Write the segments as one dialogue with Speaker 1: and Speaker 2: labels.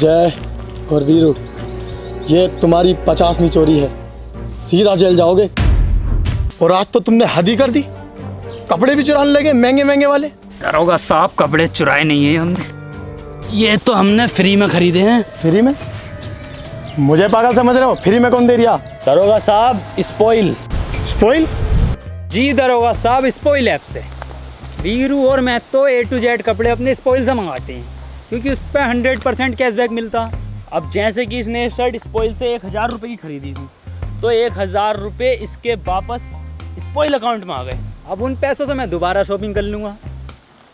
Speaker 1: जय और वीरू, ये तुम्हारी 50वीं चोरी है, सीधा जेल जाओगे। और आज तो तुमने हद ही कर दी, कपड़े भी चुराने लगे महंगे महंगे वाले।
Speaker 2: दरोगा साहब, कपड़े चुराए नहीं है हमने, ये तो हमने फ्री में खरीदे हैं।
Speaker 1: फ्री में? मुझे पागल समझ रहे हो? फ्री में कौन दे रिया?
Speaker 2: दरोगा साहब, स्पॉइल।
Speaker 1: स्पॉइल?
Speaker 2: जी दरोगा साहब, स्पॉइल ऐप से वीरू और मैं तो A to Z कपड़े अपने स्पॉइल से मंगाते हैं, क्योंकि उस पर 100% कैशबैक मिलता। अब जैसे कि इसने शर्ट स्पॉइल से 1000 रुपये की खरीदी थी, तो 1000 रुपये इसके वापस स्पॉइल अकाउंट में आ गए। अब उन पैसों से मैं दोबारा शॉपिंग कर लूँगा।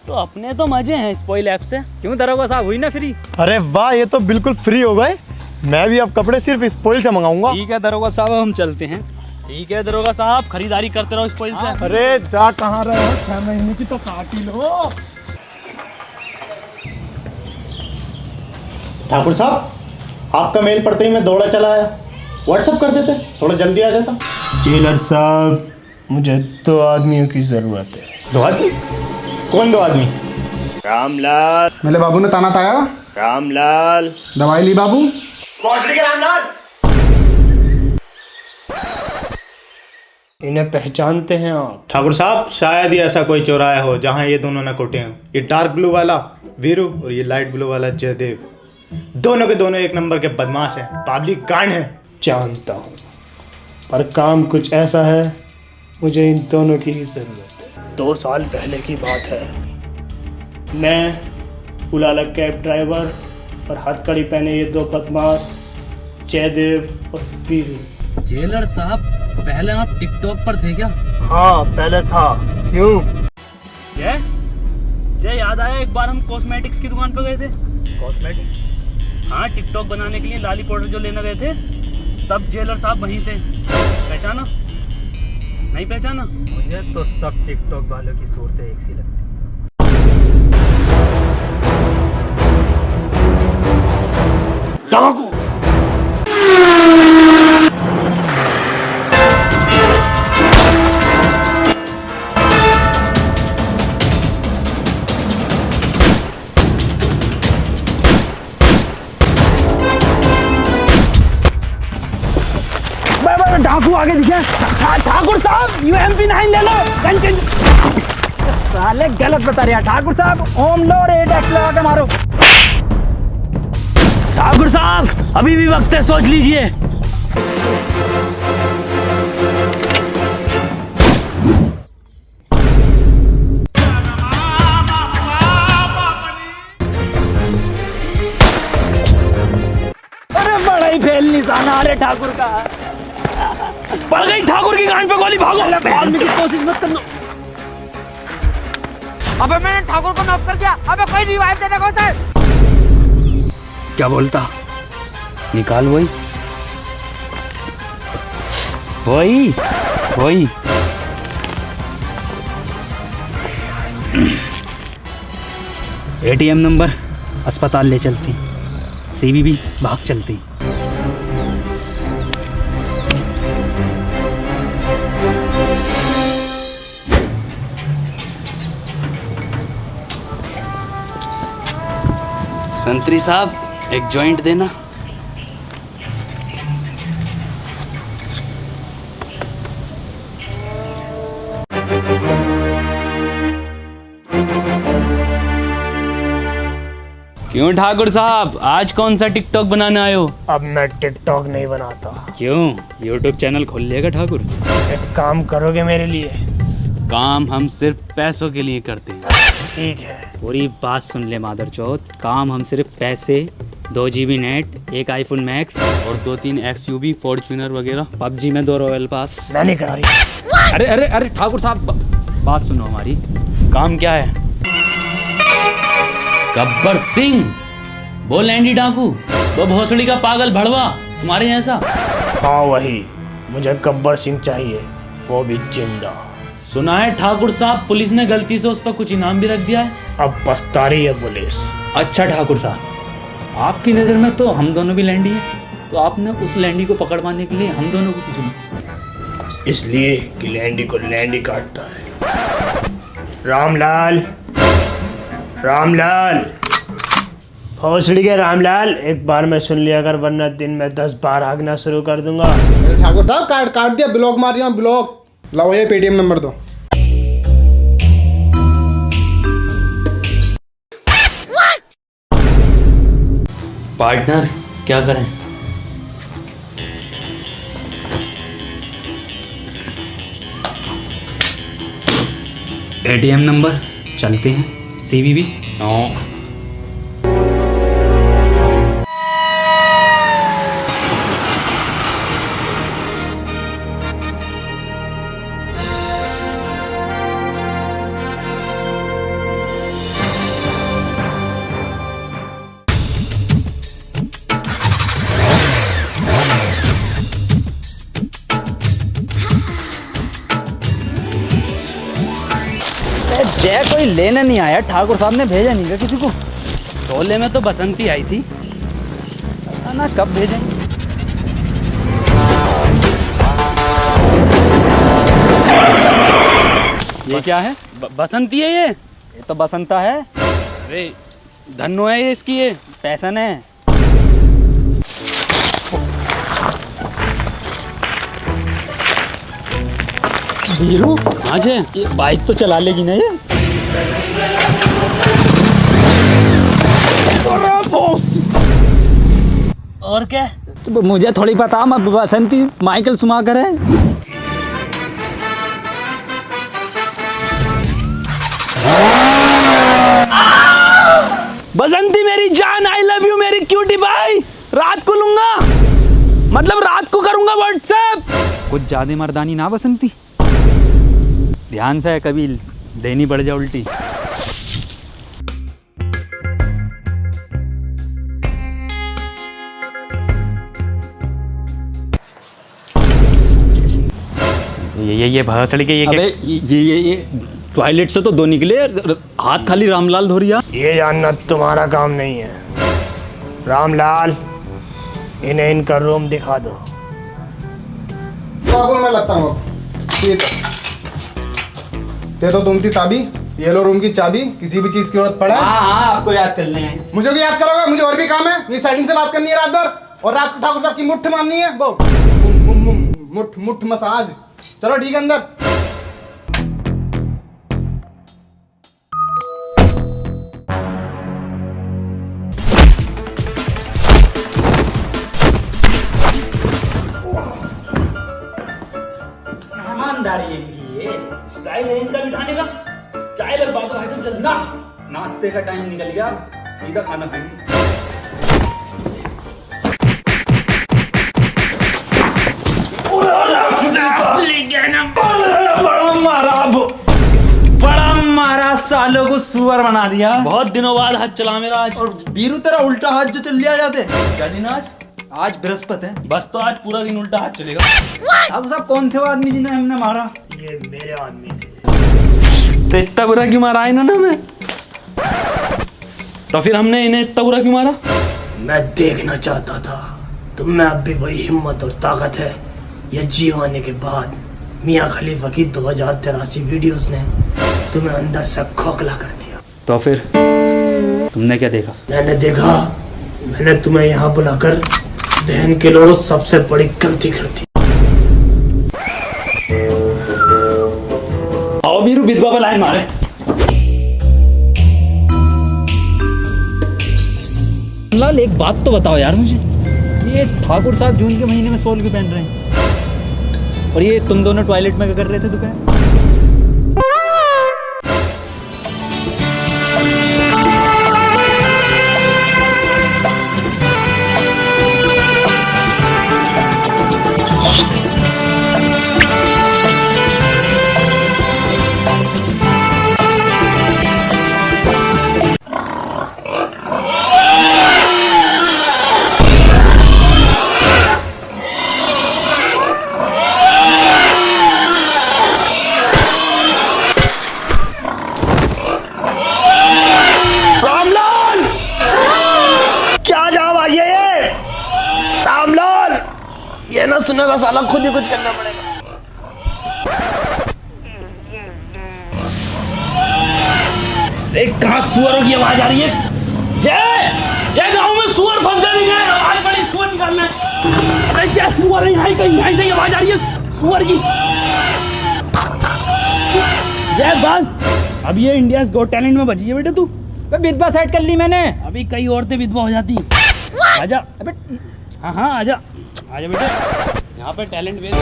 Speaker 2: तो अपने तो मजे हैं स्पॉइल ऐप से। क्यों दरोगा साहब, हुई ना फ्री?
Speaker 1: अरे वाह, ये तो बिल्कुल फ्री हो गए। मैं भी अब कपड़े सिर्फ स्पॉइल से मंगाऊंगा।
Speaker 2: ठीक है दरोगा साहब, हम चलते हैं। ठीक है दरोगा साहब, खरीदारी करते रहो स्पॉइल से।
Speaker 1: अरे जा कहाँ रहे हो, 6 महीने की तो काट ही लो। ठाकुर साहब, आपका मेल पढ़ते ही मैं दौड़ा चला आया। व्हाट्सएप कर देते, थोड़ा जल्दी आ जाता।
Speaker 3: जेलर साहब, मुझे 2 आदमियों की जरूरत है।
Speaker 1: 2 आदमी? कौन 2 आदमी?
Speaker 3: रामलाल।
Speaker 4: मेरे बाबू ने ताना ताया।
Speaker 3: रामलाल।
Speaker 4: दवाई ली बाबू?
Speaker 3: भोसड़ी के रामलाल। इन्हें पहचानते हैं आप?
Speaker 5: ठाकुर साहब, शायद ही ऐसा कोई चौराया हो जहां ये दोनों न कुटे हों। ये डार्क ब्लू वाला वीरू और ये लाइट ब्लू वाला जयदेव, दोनों के दोनों एक नंबर के बदमाश हैं, पब्लिक गांड हैं।
Speaker 3: जानता हूँ, पर काम कुछ ऐसा है, मुझे इन दोनों की ही जरूरत है। 2 साल पहले की बात है। मैं उलाला कैब ड्राइवर और हथकड़ी पहने ये 2 बदमाश जयदेव और वीरू।
Speaker 2: जेलर साहब, पहले आप टिकटॉक पर थे क्या?
Speaker 3: हाँ, पहले था। क्यों?
Speaker 2: जय याद आया, एक बार हम कॉस्मेटिक्स की दुकान पर गए थे।
Speaker 5: कॉस्मेटिक?
Speaker 2: हाँ, टिकटॉक बनाने के लिए लाली पाउडर जो लेने गए थे, तब जेलर साहब वहीं थे। पहचाना? नहीं पहचाना?
Speaker 5: मुझे तो सब टिकटॉक वालों की सूरतें एक सी लगती।
Speaker 3: डाकू।
Speaker 2: ठाकुर आगे दिखे। ठाकुर साहब, UMP9 ले लो। साले गलत बता रहे ठाकुर साहब, ओम लो और 8x लगा के मारो। ठाकुर साहब, अभी भी वक्त है, सोच लीजिए। अरे बड़ा ही फेल निशाना आ रहे ठाकुर का। पड़ गई ठाकुर की गांड पे गोली, भागो। भागने की कोशिश मत करना।
Speaker 6: अबे मैंने ठाकुर को नॉक कर दिया। अबे कोई रिवाइव देने को सर।
Speaker 2: क्या बोलता? निकाल वही वही वही। ATM नंबर, अस्पताल ले चलते, CVV भाग चलते। संतरी साहब, एक जॉइंट देना। क्यों ठाकुर साहब, आज कौन सा टिकटॉक बनाने आए हो?
Speaker 3: अब मैं टिकटॉक नहीं बनाता।
Speaker 2: क्यों? YouTube चैनल खोल लेगा ठाकुर?
Speaker 3: एक काम करोगे मेरे लिए?
Speaker 2: काम हम सिर्फ पैसों के लिए करते हैं।
Speaker 3: ठीक है।
Speaker 2: पूरी बात सुन ले मादर चौथ, काम हम सिर्फ पैसे, 2 GB नेट, एक iPhone Max और 2-3 XUV फॉर्च्यूनर वगैरह, PUBG में 2 रॉयल पास।
Speaker 3: मैं नहीं करा रही।
Speaker 2: अरे अरे अरे ठाकुर साहब, बात सुनो हमारी। काम क्या है? गब्बर सिंह, वो लैंडी डाकू, वो भोसड़ी का पागल भड़वा, तुम्हारे जैसा।
Speaker 3: हाँ वही, मुझे गब्बर सिंह चाहिए, वो भी जिंदा।
Speaker 2: सुना है ठाकुर साहब, पुलिस ने गलती से उस पर कुछ इनाम भी रख दिया है।
Speaker 3: अब पछता रही है पुलिस।
Speaker 2: अच्छा ठाकुर साहब, आपकी नज़र में तो हम दोनों भी लैंडी हैं, तो आपने उस लैंडी को पकड़वाने के लिए हम दोनों को चुना।
Speaker 3: इसलिए कि लैंडी को लैंडी काटता है। रामलाल, रामलाल। भोसड़ी के रामलाल, एक बार में सुन लिया कर, वरना दिन में 10 बार हागना शुरू कर दूंगा।
Speaker 4: अरे ठाकुर साहब, काट काट दिया, ब्लॉक मार रहा हूँ, ब्लॉक। लाओ ये पेटीएम नंबर दो।
Speaker 2: पार्टनर क्या करें? एटीएम नंबर चलते हैं, सीवीवी नो। जय कोई लेने नहीं आया, ठाकुर साहब ने भेजा नहीं क्या किसी को? तोले में तो बसंती आई थी, पता ना कब भेजें। ये क्या है? बसंती है ये तो बसंता है। अरे धन्नो है ये, इसकी ये पैसन है। वीरू, हाँ जी, ये बाइक तो चला लेगी ना ये? और क्या? तो मुझे थोड़ी पता, मैं बसंती माइकल शुमाकर है। बसंती मेरी जान, आई लव यू मेरी क्यूटी भाई। रात को लूंगा, मतलब रात को करूंगा व्हाट्सएप। कुछ ज्यादा मर्दानी ना बसंती, ध्यान से, कभी देनी पड़ जाए उल्टी। ये भसड़ के ये, अबे ये टॉयलेट से तो दो निकले, हाथ खाली रामलाल धो रिया।
Speaker 3: ये जानना तुम्हारा काम नहीं है। रामलाल, इन्हें इनका रूम दिखा दो।
Speaker 4: बाबू मैं लगता हूँ। ये तो तुम थी ताबी, ये लो रूम की चाबी, किसी भी चीज की जरूरत पड़ा।
Speaker 2: हाँ, आपको याद कर लें।
Speaker 4: मुझे भी याद करोगे, मुझे और भी काम है। मेरी साइडिंग से बात करनी है रात भर, और रात को ठाकुर साहब की मुट्ठ मारनी है। वो मुट्ठ मुट्ठ मसाज। चलो ठीक है, अंदर।
Speaker 2: मेहमानदारी इनकी, ये स्टाइल है इनका बिठाने का। चाय लग बात है चल ना, नाश्ते का टाइम निकल गया, सीधा खाना पीना। बड़ा मारा सालों को सुअर बना दिया। बहुत दिनों बाद हाथ चला मेरा आज।
Speaker 7: और बीरू तेरा उल्टा हाथ जो चल लिया जाते क्या दिन आज बृहस्पति है,
Speaker 2: बस तो आज पूरा दिन उल्टा हाथ चलेगा।
Speaker 7: ठाकुर साहब कौन थे वो आदमी जिन्हें हमने मारा?
Speaker 3: ये मेरे आदमी थे।
Speaker 2: तो इतना बुरा क्यों मारा इन्होंने हमें? तो फिर हमने इन्हें इतना बुरा क्यों मारा?
Speaker 3: मैं देखना चाहता था तुम में अब भी वही हिम्मत और ताकत है, या जी होने के बाद मियाँ खलीफा की 2083 वीडियोस ने तुम्हें अंदर से खोखला कर दिया।
Speaker 2: तो फिर तुमने क्या देखा?
Speaker 3: मैंने तुम्हें यहाँ बुलाकर बहन के लोगों सबसे बड़ी गलती कर दी।
Speaker 2: आओ बीरू, विधवा पर लाइन मारे। लाल, एक बात तो बताओ यार मुझे, ये ठाकुर साहब जून के महीने में सोल क्यों पहन रहे हैं? और ये तुम दोनों टॉयलेट में क्या कर रहे थे दुकान?
Speaker 3: ये ना सुनेगा साला, खुद ही कुछ करना पड़ेगा।
Speaker 2: एक कहाँ सुअरों की आवाज आ रही है? जय ये गांव में सुअर फंस गए हैं, आवाज बड़ी सुअर निकालना है। अरे क्या सुअर है यहाँ कहीं, यहाँ से ही आवाज आ रही है सुअर की। ये बस अब ये इंडियाज गॉट टैलेंट में बची है बेटा तू।
Speaker 6: विधवा सेट कर ली मैंने।
Speaker 2: अभी कई औरतें विधवा हो जाती। आजा अबे, हाँ आजा आजा बेटा, यहाँ पे टैलेंट बेस।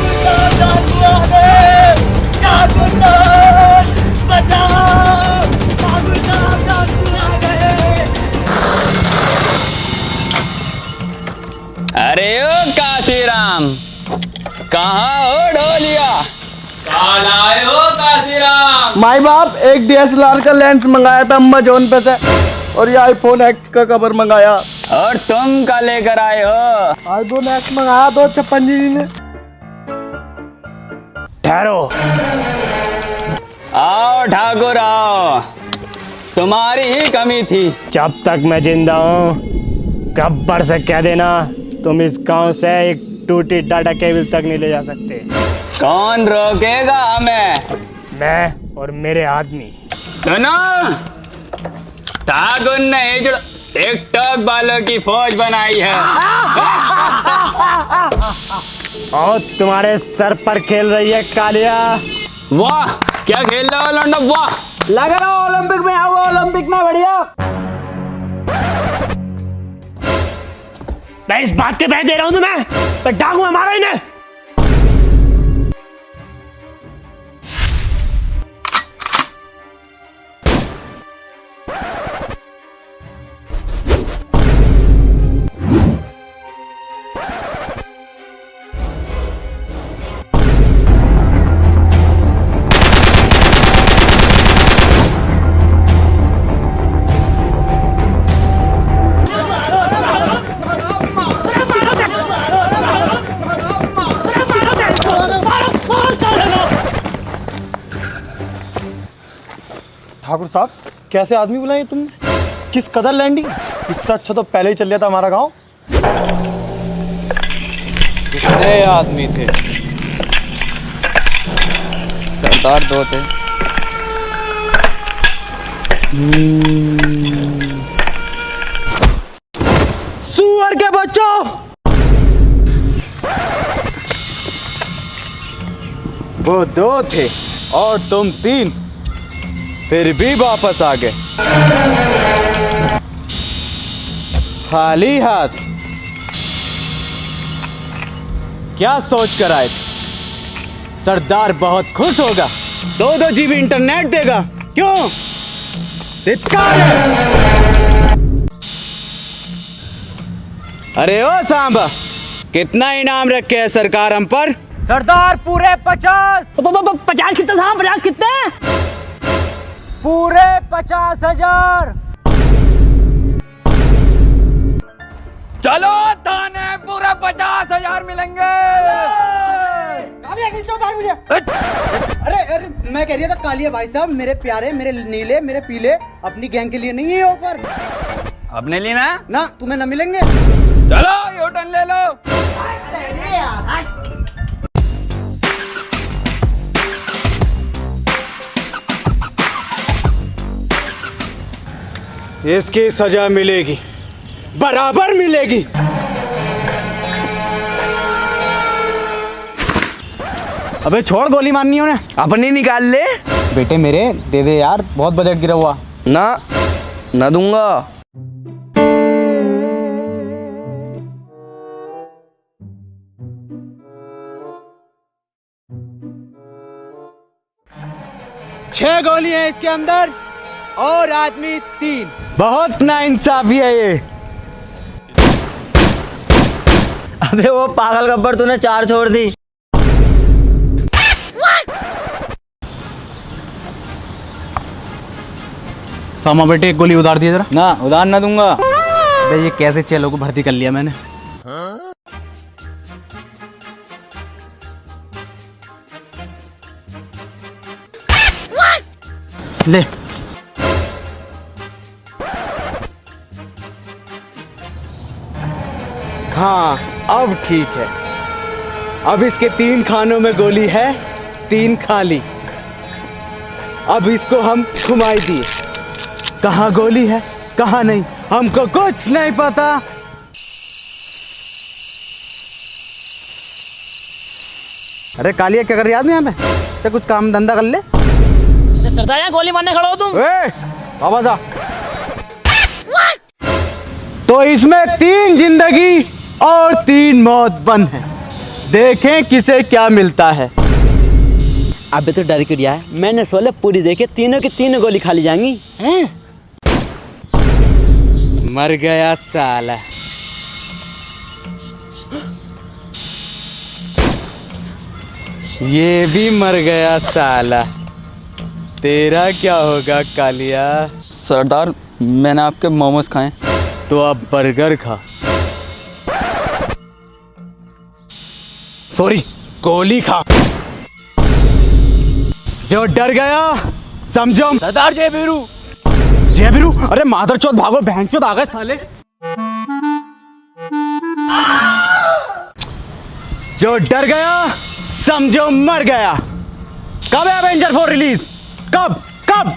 Speaker 8: अरे ओ काशीराम, कहाँ हो ढोलिया? कहाँ आए हो काशीराम?
Speaker 7: माई बाप एक DSLR का लेंस मंगाया था अमेज़न पे से, और ये iPhone X का कवर मंगाया।
Speaker 8: और तुम क्या लेकर आए हो?
Speaker 7: iPhone X मंगाया 256 जी ने।
Speaker 5: ठहरो।
Speaker 8: आओ ठाकुर आओ, तुम्हारी ही कमी थी।
Speaker 5: जब तक मैं जिंदा हूँ गब्बर से कह देना तुम इस गांव से एक टूटी डाटा केबल तक नहीं ले जा सकते।
Speaker 8: कौन रोकेगा हमें?
Speaker 5: मैं और मेरे आदमी।
Speaker 8: सुनो, ठाकुर ने टिकटॉक वालों की फौज बनाई है।
Speaker 5: और तुम्हारे सर पर खेल रही है कालिया।
Speaker 8: वाह, क्या खेल रहा हो लौंडा, वाह।
Speaker 6: लग रहा हो ओलंपिक में आओ, ओलंपिक में बढ़िया।
Speaker 5: मैं इस बात के बह दे रहा हूँ तुम्हें, मैं डाकू मारा इन्हें।
Speaker 1: ठाकुर साहब, कैसे आदमी बुलाए तुमने? किस कदर लैंडिंग? इससे अच्छा तो पहले ही चल जाता हमारा गांव।
Speaker 9: कितने आदमी थे? सरदार 2 थे।
Speaker 6: सुअर के बच्चों,
Speaker 9: वो 2 थे और तुम 3, फिर भी वापस आ गए खाली हाथ। क्या सोच कर आए थे? सरदार बहुत खुश होगा, 2 GB इंटरनेट देगा। क्यों? धिक्कार है। अरे ओ सांबा, कितना इनाम रखे है सरकार हम पर?
Speaker 6: सरदार पूरे 50।
Speaker 2: 50 कितने साहब, 50 कितने?
Speaker 6: पूरे 50,000।
Speaker 9: चलो थाने, पूरे 50,000 मिलेंगे।
Speaker 6: अरे अरे मैं कह रही था कालिया भाई साहब, मेरे प्यारे, मेरे नीले, मेरे पीले, अपनी गैंग के लिए नहीं है ऑफर।
Speaker 9: अपने लिए ना?
Speaker 6: ना तुम्हें ना मिलेंगे।
Speaker 9: चलो यू टर्न ले लो। इसकी सजा मिलेगी, बराबर मिलेगी।
Speaker 6: अबे छोड़, गोली मारनी है उन्हें।
Speaker 9: अपनी निकाल ले।
Speaker 6: बेटे मेरे दे दे यार, बहुत बजट गिरा हुआ।
Speaker 9: ना दूंगा।
Speaker 6: छह गोली है इसके अंदर और आदमी 3।
Speaker 9: बहुत नाइंसाफी है ये।
Speaker 6: अबे वो पागल गब्बर, तूने 4 छोड़ दी।
Speaker 7: सामा बेटे एक गोली उधार दिया जरा।
Speaker 6: ना उधार ना दूंगा।
Speaker 7: अबे ये कैसे चेलों को भर्ती कर लिया मैंने। ले
Speaker 9: हाँ अब ठीक है। अब इसके 3 खानों में गोली है, 3 खाली। अब इसको हम घुमाई दिए, कहाँ गोली है कहाँ नहीं हमको कुछ नहीं पता। अरे कालिया क्या कर रही है आदमी यहाँ पे? तो कुछ काम धंधा कर ले।
Speaker 2: सरदार यहाँ गोली मारने खड़ा हो तुम?
Speaker 9: वापस आ। तो इसमें 3 जिंदगी और 3 मौत बंद है। देखें किसे क्या मिलता है।
Speaker 6: अबे तो डर क्यों गया है? मैंने सोले पूरी देखे, तीनों की तीनों गोली खा ली जाएंगी हैं?
Speaker 9: मर गया साला। ये भी मर गया साला। तेरा क्या होगा कालिया?
Speaker 8: सरदार मैंने आपके मोमोज खाए।
Speaker 9: तो अब बर्गर खा। सॉरी, गोली खा। जो डर गया समझो।
Speaker 6: सरदार जय वीरू।
Speaker 9: जय वीरू? अरे मादरचोद भागो, बहनचोद आ गए साले। जो डर गया समझो मर गया। कब है एवेंजर 4 रिलीज? कब कब?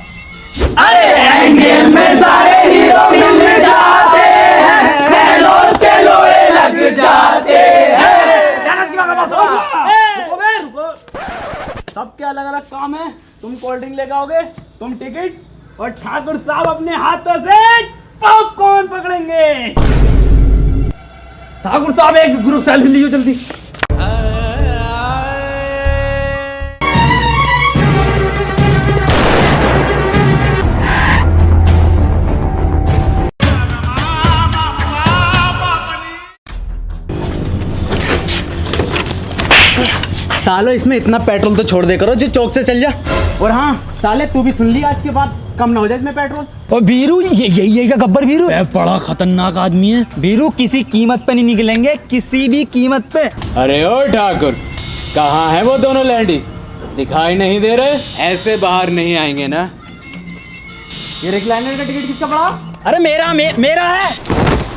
Speaker 7: अरे एंडगेम में सारे हीरो मिल जाते हैं, थैनोस के लोहे लग जाते हैं।
Speaker 2: सबके अलग अलग काम है। तुम कोल्ड ड्रिंक लेकर आओगे, तुम टिकट, और ठाकुर साहब अपने हाथों से पॉपकॉर्न पकड़ेंगे।
Speaker 4: ठाकुर साहब एक ग्रुप सेल्फी लियो जल्दी।
Speaker 9: सालो इसमें इतना पेट्रोल तो छोड़ दे करो जो चौक से चल जा। और हाँ साले तू भी सुन ली, आज के बाद कम ना हो जाए इसमें पेट्रोल।
Speaker 2: और बीरू ये क्या गब्बर बीरू? बड़ा खतरनाक आदमी है बीरू। किसी कीमत पे नहीं निकलेंगे, किसी भी कीमत पे।
Speaker 9: अरे ओ ठाकुर, कहाँ है वो दोनों लैंडी? दिखाई नहीं दे रहे? ऐसे बाहर नहीं आएंगे ना। ये रिक्लाइनर का टिकट किसका पड़ा?
Speaker 2: अरे मेरा है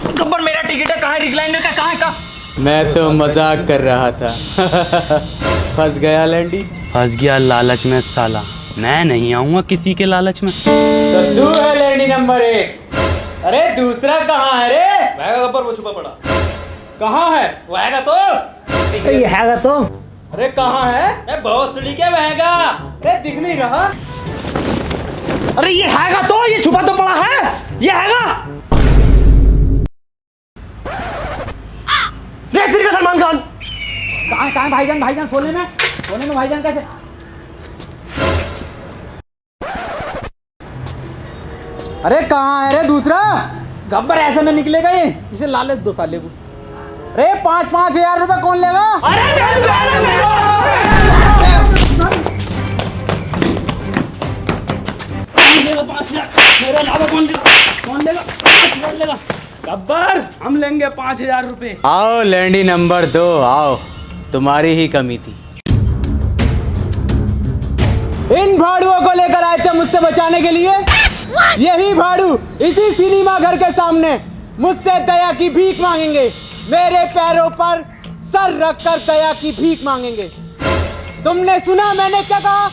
Speaker 2: गब्बर, मेरा टिकट है। कहाँ है रिक्लाइनर का? कहाँ है?
Speaker 9: मैं तो मजाक कर रहा था। फंस गया लैंडी।
Speaker 8: फंस गया लालच में साला। मैं नहीं आऊंगा किसी के लालच में।
Speaker 9: तो तू है लैंडी नंबर 1। अरे दूसरा कहाँ है रे?
Speaker 2: वह गब्बर वो छुपा पड़ा।
Speaker 9: कहाँ है?
Speaker 2: वहगा तो
Speaker 9: ये हैगा तो। अरे कहाँ है?
Speaker 2: अरे भोसड़ी के वहगा।
Speaker 9: अरे दिख नहीं रहा।
Speaker 4: अरे ये हैगा तो, ये छुपा तो पड़ा है, ये हैगा। रेस्त्री का सलमान खान।
Speaker 2: कहाँ भाईजान सोने में भाईजान कैसे?
Speaker 9: अरे कहाँ है रे दूसरा?
Speaker 2: गब्बर ऐसा ना निकलेगा ये, इसे लालच दो साले को।
Speaker 9: अरे 5-5 हजार रुपए कौन लेगा?
Speaker 2: मेरे अलावा कौन लेगा? गब्बर हम लेंगे 5,000 रुपए।
Speaker 9: आओ लैंडी नंबर 2 आओ, तुम्हारी ही कमी थी। इन भाड़ुओं को लेकर आए थे मुझसे बचाने के लिए। यही भाड़ू इसी सिनेमा घर के सामने मुझसे दया की भीख मांगेंगे। मेरे पैरों पर सर रखकर दया की भीख मांगेंगे। तुमने सुना मैंने क्या कहा?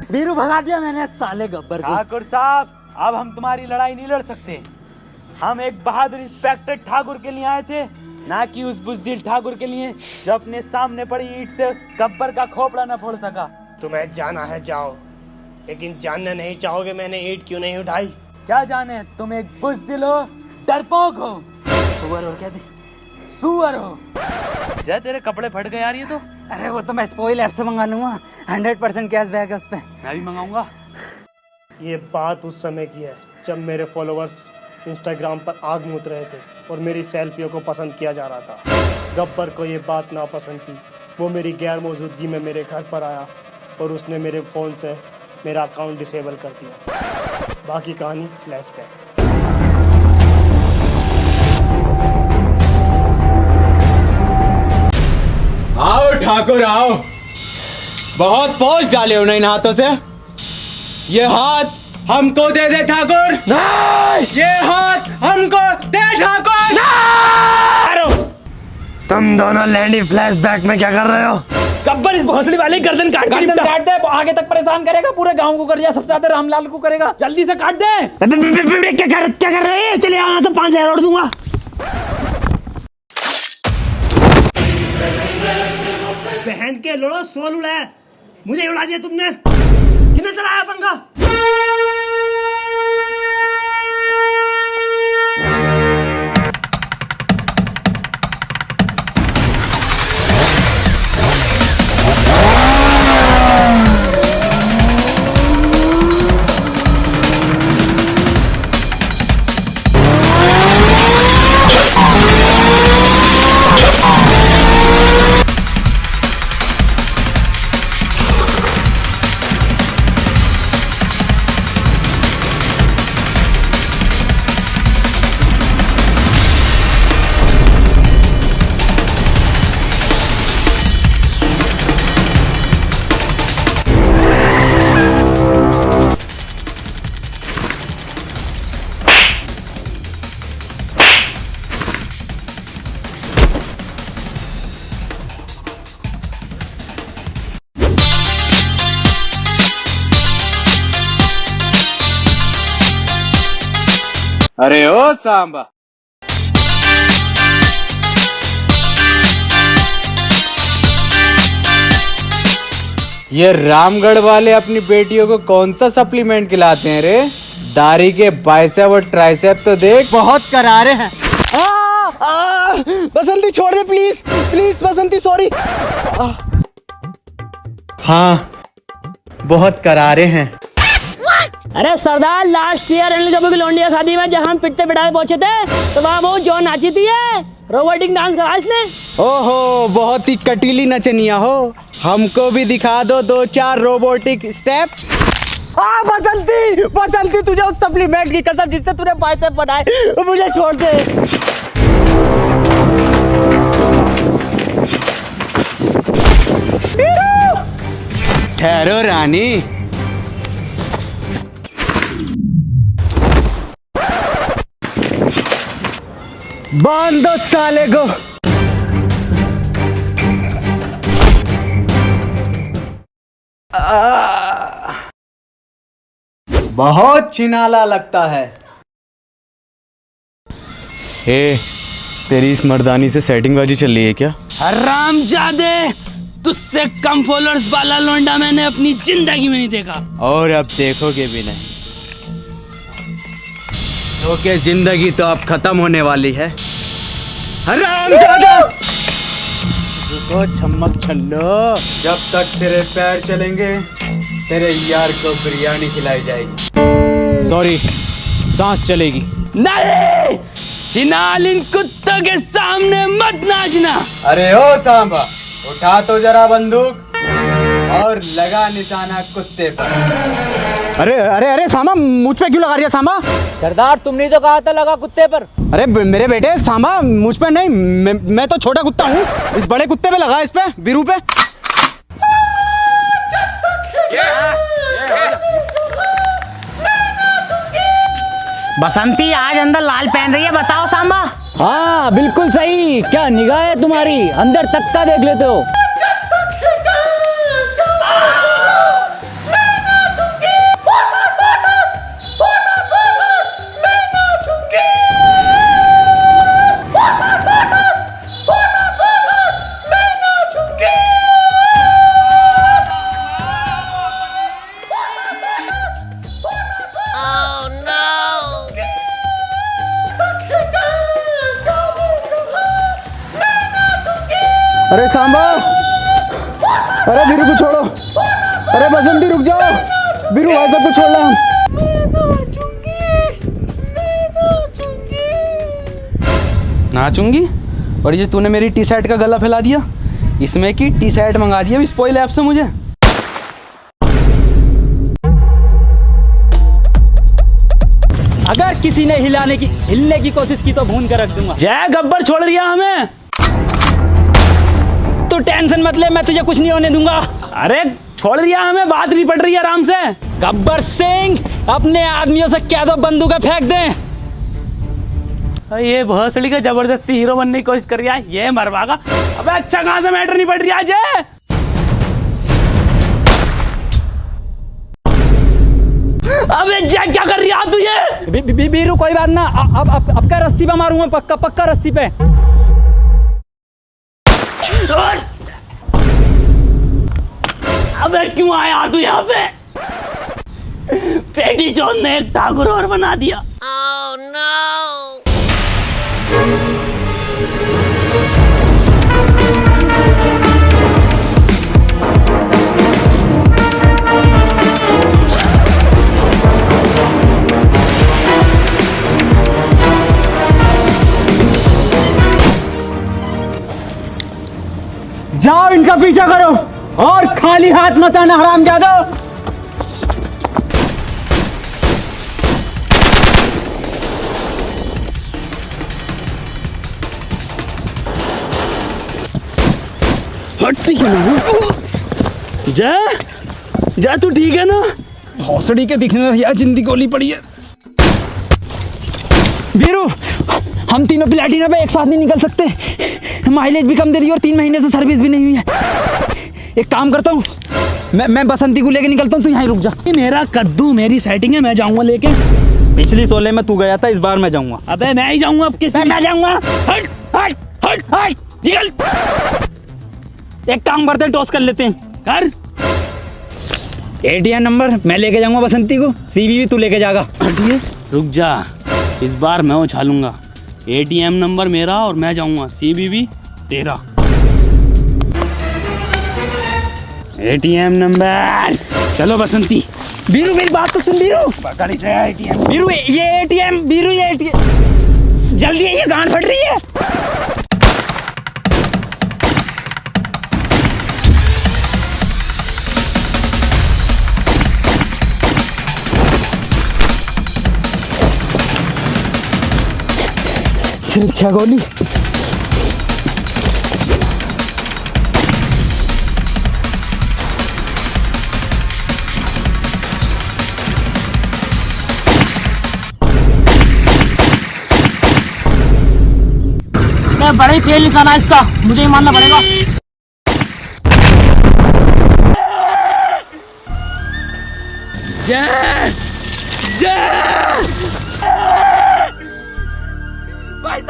Speaker 6: वीरू भगा दिया मैंने साले गब्बर को।
Speaker 2: ठाकुर साहब अब हम तुम्हारी लड़ाई नहीं लड़ सकते। हम एक बहादुर इंस्पेक्टर ठाकुर के लिए आए थे, ना कि उस बुजदिल ठाकुर के लिए जो अपने सामने पड़ी ईंट से गब्बर का खोपड़ा न फोड़ सका।
Speaker 3: तुम्हें जाना है जाओ, लेकिन जानना नहीं चाहोगे मैंने ईंट क्यों नहीं उठाई।
Speaker 2: क्या जाने, तुम एक बुजदिल हो, डरपोक हो,
Speaker 6: सुअर हो क्या?
Speaker 2: सुअर हो। जय तेरे कपड़े फट गए यार ये तो।
Speaker 6: अरे वो तो मैं स्पॉइल ऐप से मंगा लूंगा, 100% कैशबैक है उस पे।
Speaker 2: मैं भी मंगाऊंगा।
Speaker 3: ये बात उस समय की है जब मेरे फॉलोअर्स इंस्टाग्राम पर आग मूत रहे थे और मेरी सेल्फियों को पसंद किया जा रहा था। गब्बर को ये बात नापसंद थी वो मेरी गैर मौजूदगी में मेरे घर पर आया और उसने मेरे फ़ोन से मेरा अकाउंट डिसेबल कर दिया। बाकी कहानी फ्लैशबैक।
Speaker 9: आओ ठाकुर आओ, बहुत पोज डाले हो ना इन हाथों से। ये हाथ हमको दे दे ठाकुर। नहीं, ये हाथ हमको दे ठाकुर। नहीं!
Speaker 3: तुम दोनों लैंडी फ्लैशबैक में क्या कर रहे हो?
Speaker 2: गब्बर इस भोसड़ी वाले गर्दन काट दे, आगे तक परेशान करेगा, पूरे गांव को कर दिया, सबसे ज्यादा रामलाल को करेगा। जल्दी से काट दे।
Speaker 3: क्या कर रहे हैं? चलिए यहाँ से 5,000 और दूंगा। बहन के लोड़ो सोल उड़ाया, मुझे उड़ा दिया तुमने। कितने चलाया पंखा?
Speaker 9: अरे ओ सांबा, ये रामगढ़ वाले अपनी बेटियों को कौन सा सप्लीमेंट खिलाते हैं रे? दाढ़ी के बाइसेप और ट्राइसेप तो देख, बहुत करारे हैं।
Speaker 6: बसंती छोड़ दे प्लीज, प्लीज बसंती, सॉरी।
Speaker 9: हाँ, बहुत करारे हैं।
Speaker 10: अरे सरदार, लास्ट ईयर अनिल कपूर की लौंडिया शादी में जहाँ हम पिटते पिटाते पहुंचे थे, तो वहाँ वो जो नाची थी रोबोटिक डांस करा इसने।
Speaker 9: ओहो, बहुत ही कटीली नचनिया हो, हमको भी दिखा दो 2-4 रोबोटिक स्टेप।
Speaker 6: बसंती, बसंती तुझे उस सप्लीमेंट की कसम जिससे तूने बाइसेप बनाए, मुझे छोड़ दे।
Speaker 9: ठहरो रानी,
Speaker 6: बांध दो साले को।
Speaker 9: बहुत छिनाला लगता है। ए, तेरी इस मर्दानी से सेटिंगबाजी चल रही है क्या?
Speaker 10: हरामजादे, तुझसे कम फॉलोअर्स वाला लौंडा मैंने अपनी जिंदगी में नहीं देखा।
Speaker 9: और अब देखोगे भी नहीं, क्योंकि जिंदगी तो अब खत्म होने वाली है। हरामजादा! रुको छम्मक छल्लो, जब तक तेरे पैर चलेंगे तेरे यार को बिरयानी खिलाई जाएगी। सॉरी, सांस चलेगी।
Speaker 10: नहीं, चिनाल इन कुत्तों के सामने मत नाचना।
Speaker 9: अरे ओ सांबा, उठा तो जरा बंदूक और लगा निशाना कुत्ते पर।
Speaker 6: अरे अरे अरे सामा, मुझ पे क्यों लगा रही है सामा?
Speaker 10: सरदार, तुमने तो कहा था लगा कुत्ते पर।
Speaker 6: अरे मेरे बेटे सामा, मुझ पे नहीं, मैं तो छोटा कुत्ता हूँ, इस बड़े कुत्ते पे लगा, इस पे बीरू पे।
Speaker 10: बसंती आज अंदर लाल पहन रही है, बताओ सांबा।
Speaker 6: हाँ बिल्कुल सही, क्या निगाह है तुम्हारी, अंदर तक का देख लेते हो। अरे सांबा, अरे बीरू को छोड़ो, अरे बसंती रुक जाओ, बीरू भाई सबको छोड़ रहा हूँ।
Speaker 9: नाचूंगी? और ये तूने मेरी टी शर्ट का गला फैला दिया, इसमें की टी शर्ट मंगा दी है स्पॉइल ऐप से मुझे।
Speaker 2: अगर किसी ने हिलने की कोशिश की तो भून कर रख दूंगा।
Speaker 10: जय गब्बर छोड़ रिया हमें।
Speaker 2: तू टेंशन मत ले, मैं तुझे कुछ नहीं होने दूंगा।
Speaker 10: अरे छोड़ रिया हमें, बात नहीं पड़ रही है आराम से।
Speaker 2: गब्बर सिंह अपने आदमियों से कह दो बंदूकें फेंक दें।
Speaker 10: ये भोसड़ी का जबरदस्ती हीरो बनने की कोशिश कर रहा है, ये मरवागा। अबे अच्छा कहां से मैटर नहीं पड़ रही आज। अबे जय क्या कर रही है तू ये?
Speaker 2: बीरू कोई बात ना, अब का रस्सी पे मारूंगा, पक्का रस्सी पे।
Speaker 10: अबे क्यों आया तू यहाँ पे? पेटी चोद ने एक ठाकुर और बना दिया।
Speaker 7: Oh no!
Speaker 9: जाओ इनका पीछा करो और खाली हाथ मत आना हरामजादा।
Speaker 10: हटती क्यों ना? जय जय तू ठीक है ना?
Speaker 2: भोसड़ी के दिखने यार जिंदगी गोली पड़ी है। बीरू हम तीनों प्लेटिना पे एक साथ नहीं निकल सकते, माइलेज भी कम दे रही है और 3 महीने से सर्विस भी नहीं हुई है। एक काम करता हूँ, मैं बसंती को लेके निकलता हूँ, तू यहाँ रुक जा।
Speaker 10: मेरा कद्दू मेरी सेटिंग है, मैं जाऊंगा लेके।
Speaker 2: पिछली 16 में तू गया था, इस बार मैं जाऊंगा।
Speaker 10: अबे मैं ही जाऊंगा, अब किस मैं जाऊंगा। हट हट हट हट निकल।
Speaker 2: एक काम करते हैं, टॉस कर लेते हैं।
Speaker 10: कर।
Speaker 2: ATM नंबर मैं लेके जाऊंगा बसंती को, CVV तू लेके जाएगा।
Speaker 10: रुक जा, इस बार मैं उछालूंगा। ATM नंबर मेरा और मैं जाऊंगा, CVV तेरा। ATM नंबर चलो बसंती।
Speaker 2: बीरू मेरी बात तो सुन बीरू।
Speaker 10: गाड़ी से ATM।
Speaker 2: बीरू ये ATM, बीरू ये ATM जल्दी है, ये गांड फट रही है। सुरक्षा गोली।
Speaker 10: बड़ा ही तेज निशाना है इसका, मुझे ही मानना पड़ेगा। जय जय भाई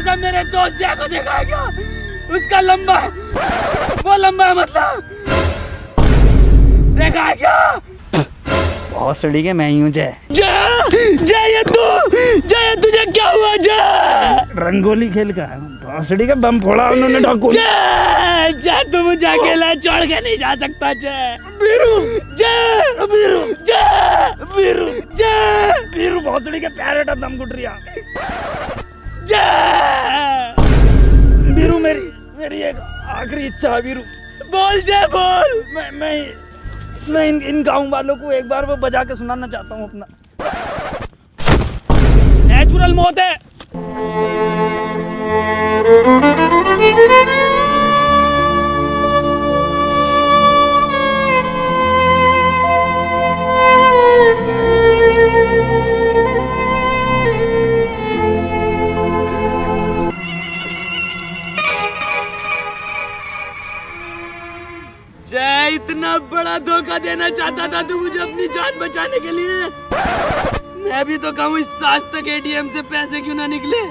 Speaker 10: साहब मेरे दोस्त जय को देखा है क्या? उसका लंबा है, वो लंबा है मतलब, देखा है क्या?
Speaker 2: भोसड़ी के मैं ही हूँ जय।
Speaker 10: जय तुझे क्या हुआ जय?
Speaker 2: रंगोली खेल का भोसड़ी का बम फोड़ा उन्होंने ठाकुर।
Speaker 10: जय तू मुझे अकेला छोड़ के नहीं जा सकता जय। बीरू भोसड़ी के प्यारे दम घुट रिया। जय बीरू मेरी एक आखिरी इच्छा है बीरू। बोल जय बोल। मैं इन गाँव वालों को एक बार वो बजा के सुनाना चाहता हूँ अपना। नेचुरल मौत है। जय इतना बड़ा धोखा देना चाहता था तू मुझे अपनी जान बचाने के लिए? मैं भी तो कहूँ इस आज तक ATM से पैसे क्यों ना निकले?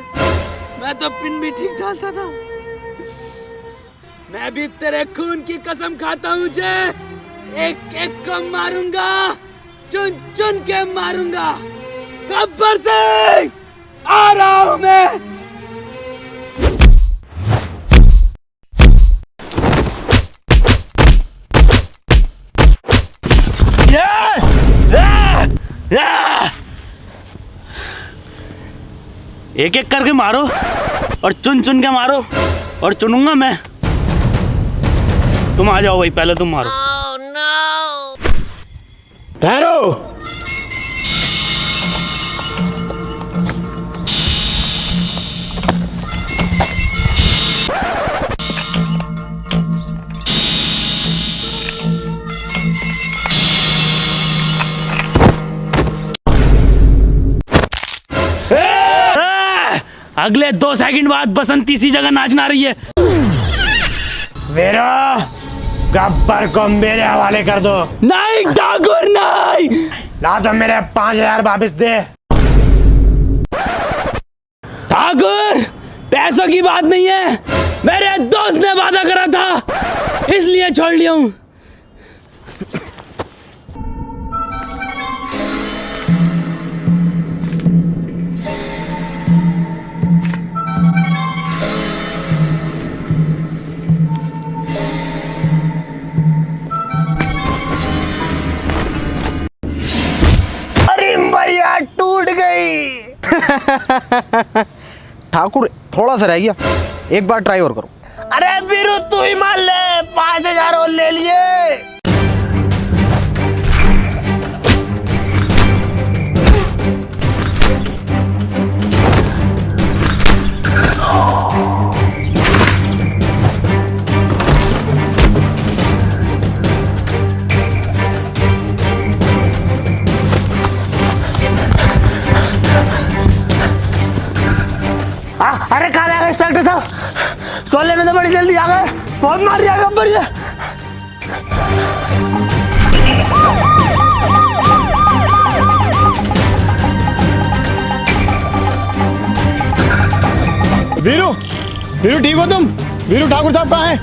Speaker 10: मैं तो पिन भी ठीक डालता था। मैं भी तेरे खून की कसम खाता हूँ जय, एक एक को मारूंगा, चुन चुन के मारूंगा। गब्बर सिंह आ रहा हूँ मैं। एक एक करके मारो और चुन चुन के मारो और चुनूंगा मैं।
Speaker 8: तुम आ जाओ भाई, पहले तुम मारो।
Speaker 5: ठहरो।
Speaker 8: अगले 2 सेकंड बाद बसंती सी जगह नाचना रही है।
Speaker 5: वीरू, गब्बर को मेरे हवाले कर दो।
Speaker 10: नहीं ठाकुर नहीं।
Speaker 5: ला तो मेरे 5000 वापस दे।
Speaker 10: ठाकुर पैसों की बात नहीं है, मेरे दोस्त ने वादा करा था इसलिए छोड़ लिया हूं।
Speaker 5: अरे भैया टूट गई।
Speaker 6: ठाकुर थोड़ा सा रह गया, एक बार ट्राई और करो।
Speaker 5: अरे वीरू तू ही मान ले, 5000 और ले लिए। अरे कहाँ गए इंस्पेक्टर साहब? सोले में तो बड़ी जल्दी आ गए, बहुत मार दिया गब्बर ये।
Speaker 1: वीरू, वीरू ठीक हो तुम? वीरू ठाकुर साहब कहाँ हैं?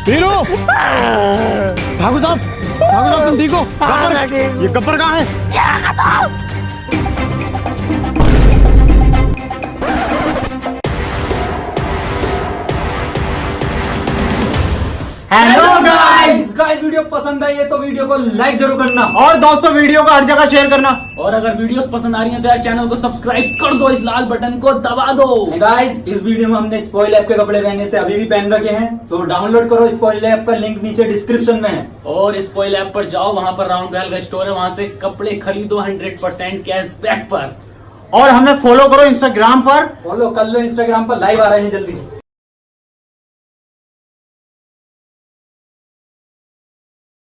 Speaker 1: वीरू, ठाकुर साहब तुम ठीक हो? गब्बर, ये गब्बर कहाँ है?
Speaker 6: हेलो गाइस, वीडियो पसंद आई है तो वीडियो को लाइक जरूर करना और दोस्तों वीडियो को हर जगह शेयर करना।
Speaker 8: और अगर वीडियोस पसंद आ रही हैं तो यार चैनल को सब्सक्राइब कर दो, इस लाल बटन को दबा दो।
Speaker 6: गाइस इस वीडियो में हमने स्पॉइल ऐप के कपड़े पहने थे, अभी भी पहन रखे हैं, तो डाउनलोड करो स्पॉइल ऐप का लिंक नीचे डिस्क्रिप्शन में है।
Speaker 8: और स्पॉइल ऐप पर जाओ, वहां पर राउंड बेल का स्टोर है, वहां से कपड़े खरीदो 100% कैशबैक पर।
Speaker 6: और हमें फॉलो करो इंस्टाग्राम पर, फॉलो कर लो इंस्टाग्राम पर, लाइव आ रहे हैं जल्दी।